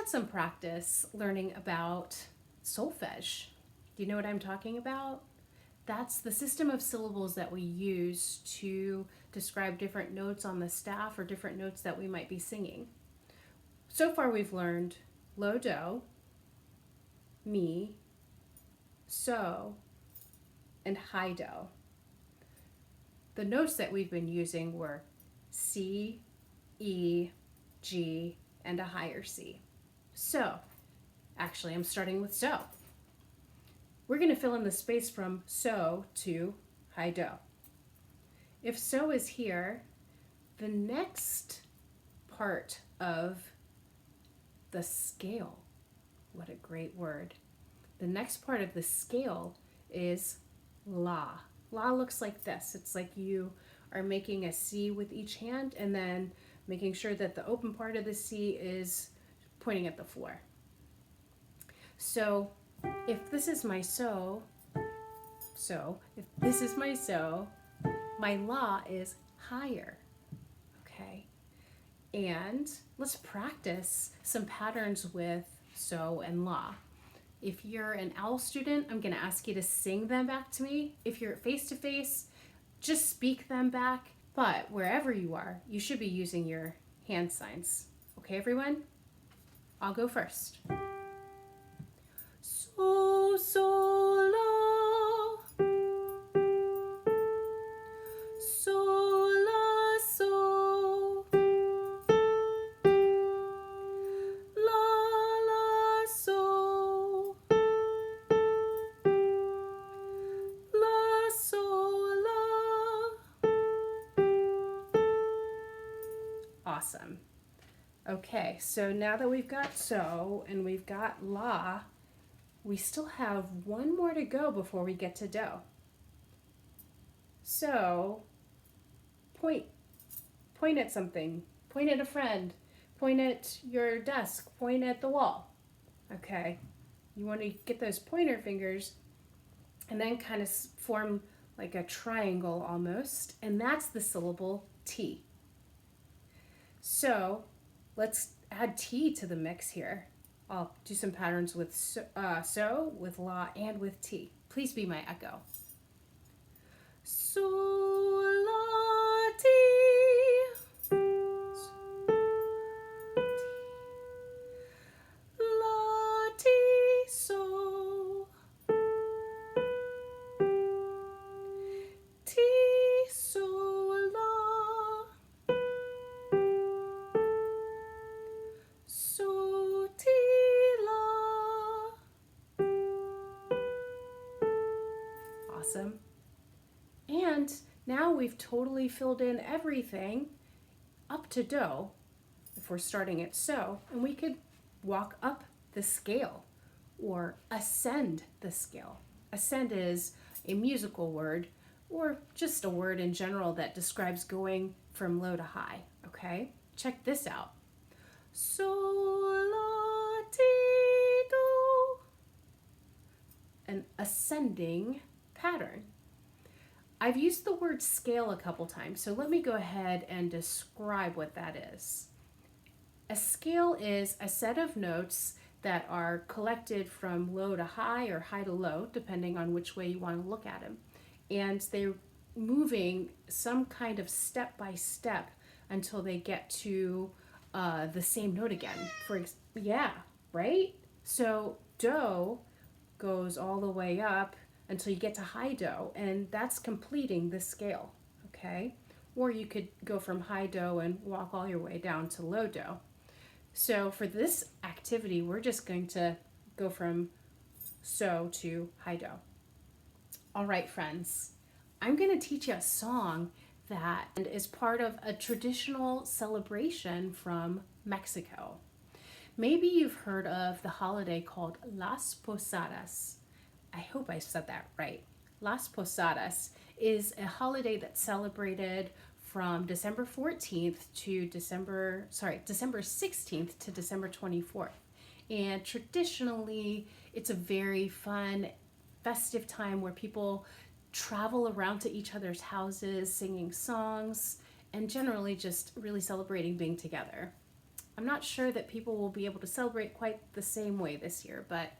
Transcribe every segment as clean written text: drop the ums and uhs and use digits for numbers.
had some practice learning about solfege. Do you know what I'm talking about? That's the system of syllables that we use to describe different notes on the staff or different notes that we might be singing. So far we've learned low do, mi, so, and high do. The notes that we've been using were C, E, G, and a higher C. So, actually I'm starting with so. We're going to fill in the space from so to high do. If so is here, the next part of the scale, what a great word. The next part of the scale is la. La looks like this. It's like you are making a C with each hand and then making sure that the open part of the C is pointing at the floor. So if this is my so, if this is my so, my la is higher, okay? And let's practice some patterns with so and la. If you're an OWL student, I'm gonna ask you to sing them back to me. If you're face-to-face, just speak them back. But wherever you are, you should be using your hand signs. Okay, everyone? I'll go first. So, so, la. So, la, so. La, la, so. La, so, la. Awesome. Okay, so now that we've got so and we've got la, we still have one more to go before we get to do. So, point at something, point at a friend, point at your desk, point at the wall. Okay, you want to get those pointer fingers and then kind of form like a triangle almost, and that's the syllable T. So let's add T to the mix here. I'll do some patterns with so, with la, and with T. Please be my echo. So, la, Ti. La, Ti, so. Ti, so, la. So, ti, la. Awesome. And now we've totally filled in everything up to do, if we're starting at so, and we could walk up the scale or ascend the scale. Ascend is a musical word or just a word in general that describes going from low to high, okay? Check this out. So, la, ti, do. An ascending pattern. I've used the word scale a couple times, so let me go ahead and describe what that is. A scale is a set of notes that are collected from low to high or high to low, depending on which way you want to look at them. And they're moving some kind of step by step until they get to the same note again. Yeah, right? So do goes all the way up until you get to high do, and that's completing the scale, okay? Or you could go from high do and walk all your way down to low do. So for this activity, we're just going to go from so to high do. All right, friends, I'm going to teach you a song that is part of a traditional celebration from Mexico. Maybe you've heard of the holiday called Las Posadas. I hope I said that right. Las Posadas is a holiday that's celebrated from December 14th to December 16th to December 24th. And traditionally, it's a very fun, festive time where people travel around to each other's houses, singing songs, and generally just really celebrating being together. I'm not sure that people will be able to celebrate quite the same way this year, but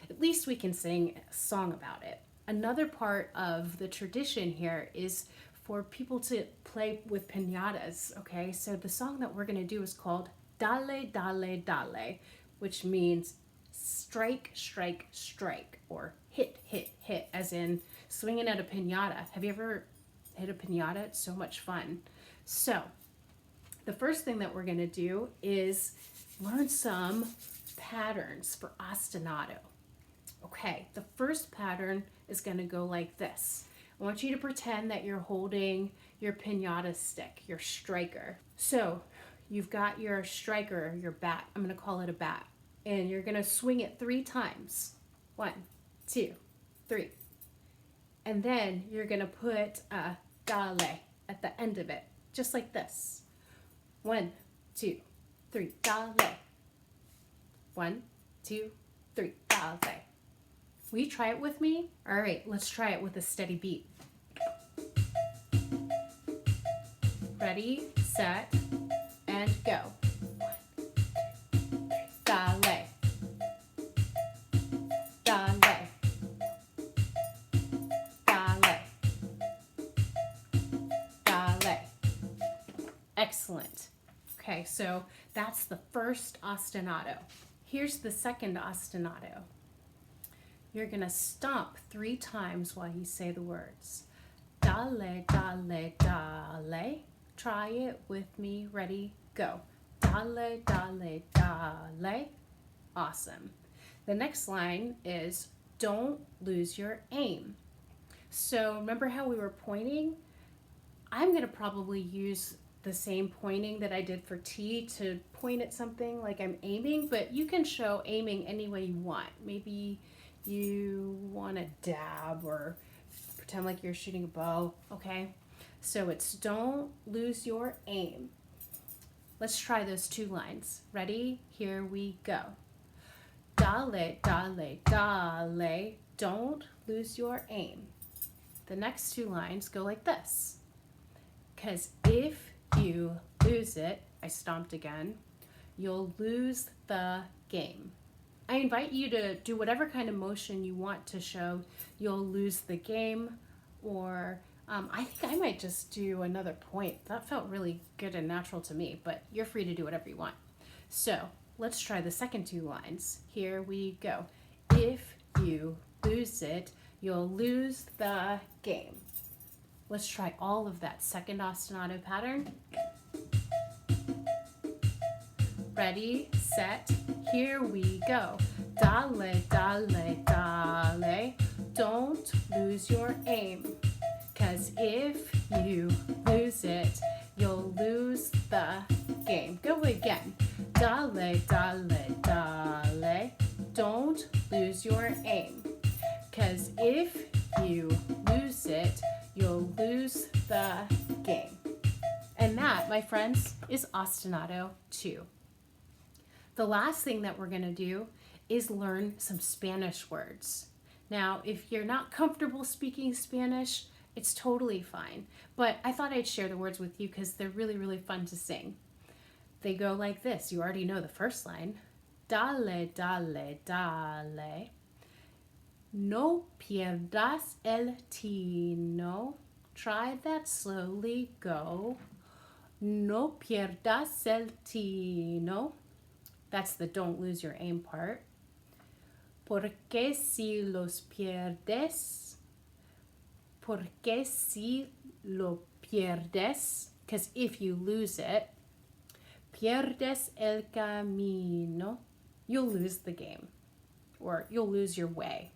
at least we can sing a song about it. Another part of the tradition here is for people to play with piñatas, okay? So the song that we're going to do is called Dale, Dale, Dale, which means strike, strike, strike, or hit, hit, hit, as in swinging at a piñata. Have you ever hit a piñata? It's so much fun. So the first thing that we're going to do is learn some patterns for ostinato. Okay, the first pattern is going to go like this. I want you to pretend that you're holding your piñata stick, your striker. So you've got your striker, your bat. I'm going to call it a bat. And you're going to swing it 3 times. 1, 2, 3. And then you're going to put a dale at the end of it, just like this. 1, 2, 3, dale. 1, 2, 3, dale. Will you try it with me? All right, let's try it with a steady beat. Ready, set, and go. 1, 2, 3, dale. Dale. Dale. Dale. Excellent. Okay, so that's the first ostinato. Here's the second ostinato. You're going to stomp 3 times while you say the words. Dale, dale, dale. Try it with me. Ready, go. Dale, dale, dale. Awesome. The next line is don't lose your aim. So remember how we were pointing? I'm going to probably use the same pointing that I did for T to point at something like I'm aiming, but you can show aiming any way you want. Maybe you want to dab or pretend like you're shooting a bow, okay? So it's don't lose your aim. Let's try those 2 lines. Ready? Here we go. Dale, dale, dale, don't lose your aim. The next 2 lines go like this. Because if you lose it, I stomped again, you'll lose the game. I invite you to do whatever kind of motion you want to show you'll lose the game, or I think I might just do another point. That felt really good and natural to me, but you're free to do whatever you want. So let's try the second 2 lines. Here we go. If you lose it, you'll lose the game. Let's try all of that second ostinato pattern. Ready, set, here we go. Dale, dale, dale, don't lose your aim. 'Cause if you lose it, you'll lose the game. Go again. Dale, dale, dale, don't lose your aim. 'Cause if you lose it, you'll lose the game. And that, my friends, is ostinato 2. The last thing that we're going to do is learn some Spanish words. Now, if you're not comfortable speaking Spanish, it's totally fine. But I thought I'd share the words with you because they're really, really fun to sing. They go like this. You already know the first line. Dale, dale, dale. No pierdas el tino. Try that slowly. Go. No pierdas el tino. That's the don't lose your aim part. Porque si los pierdes. Porque si lo pierdes. Because if you lose it, pierdes el camino. You'll lose the game. Or you'll lose your way.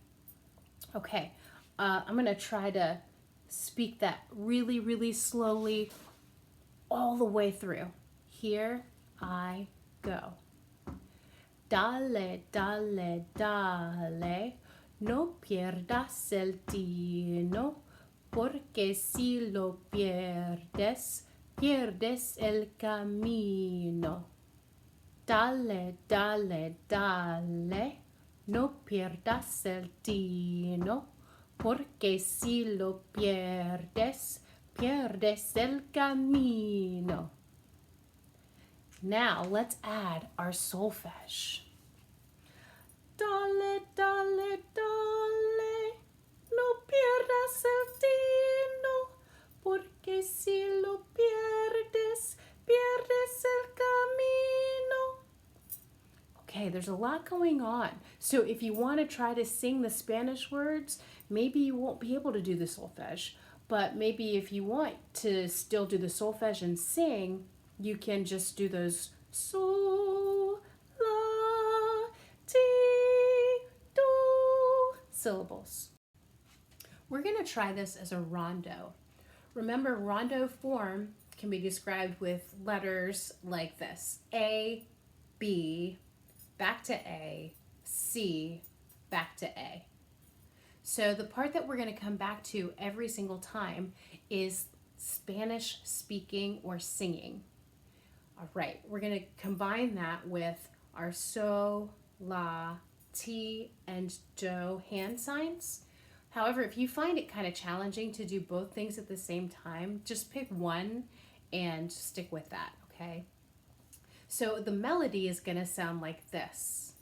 Okay, I'm going to try to speak that really, really slowly all the way through. Here I go. Dale, dale, dale, no pierdas el tino, porque si lo pierdes, pierdes el camino. Dale, dale, dale, no pierdas el tino, porque si lo pierdes, pierdes el camino. Now let's add our solfege. Dale, dale, dale, no pierdas el tino, porque si lo pierdes, pierdes el camino. Okay, there's a lot going on. So if you want to try to sing the Spanish words, maybe you won't be able to do the solfege. But maybe if you want to still do the solfege and sing, you can just do those sol, la, ti, do syllables. We're going to try this as a rondo. Remember, rondo form can be described with letters like this: A, B, back to A, C, back to A. So the part that we're going to come back to every single time is Spanish speaking or singing. All right, we're going to combine that with our so, la, ti, and do hand signs. However, if you find it kind of challenging to do both things at the same time, just pick one and stick with that, okay? So the melody is going to sound like this.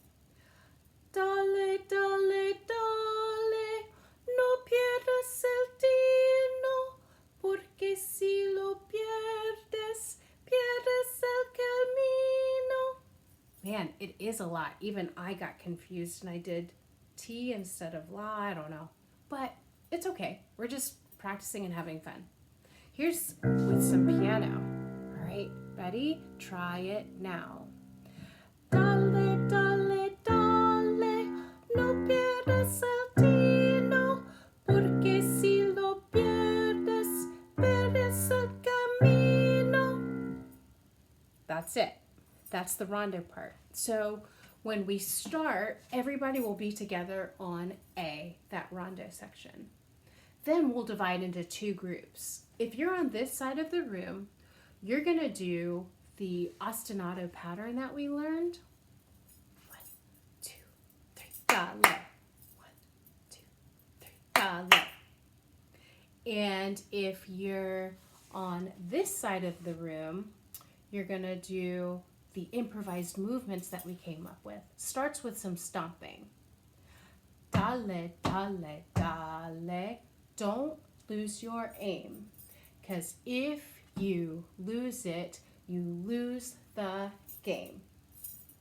Dale, dale, dale, no pierdas el tino, porque si lo pierdes, pierdes el camino. Man, it is a lot. Even I got confused and I did T instead of la, I don't know. But it's okay. We're just practicing and having fun. Here's with some piano. All right, ready? Try it now. Dale, dale, dale, no pierdas el tino, porque si lo pierdes, pierdes el camino. That's it. That's the rondo part. So when we start, everybody will be together on A, that rondo section. Then we'll divide into two groups. If you're on this side of the room, you're going to do the ostinato pattern that we learned. 1, 2, 3, dale. 1, 2, 3, dale. And if you're on this side of the room, you're going to do the improvised movements that we came up with. Starts with some stomping. Dale, dale, dale. Don't lose your aim, because if you lose it, you lose the game.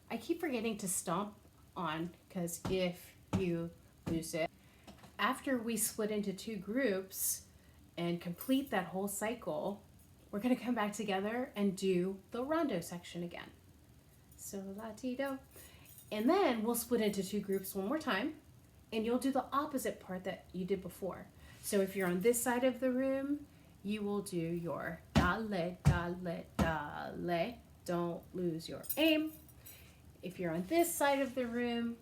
I keep forgetting to stomp on, because if you lose it. After we split into two groups and complete that whole cycle, we're going to come back together and do the rondo section again. So la ti do. And then we'll split into two groups one more time, and you'll do the opposite part that you did before. So if you're on this side of the room, you will do your dale, dale, dale. Don't lose your aim. If you're on this side of the room,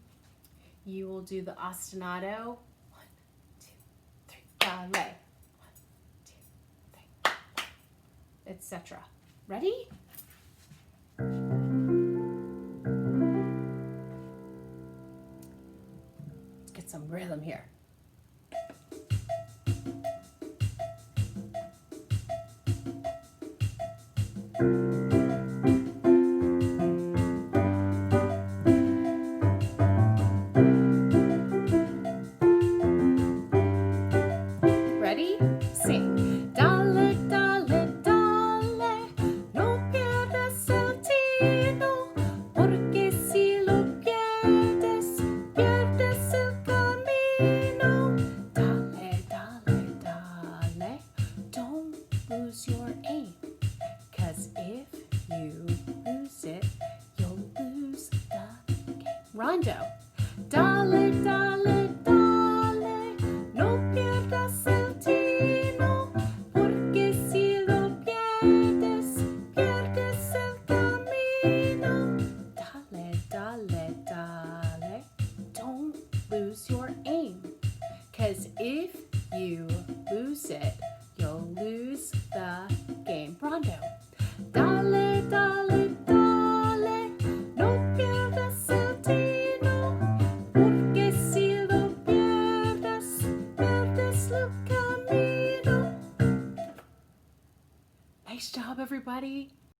you will do the ostinato. 1, 2, 3, dale. 1, 2, 3, etc. Ready? Let's get some rhythm here. Ready? Sing. Dale, dale, dale, no pierdas el tino, porque si lo pierdes, pierdes el camino. Dale, dale, dale, don't lose your aim, 'cause if you lose it, you'll lose the game. Rondo. Dale, dale, dale, no pierdas el tino, porque si lo pierdes, pierdes el camino. Dale, dale, dale, don't lose your aim, 'cause if you lose it, you'll lose the game. Rondo. Dale, dale, dale, no pierdas el tino, porque si lo pierdes, pierdes el camino. Nice job, everybody.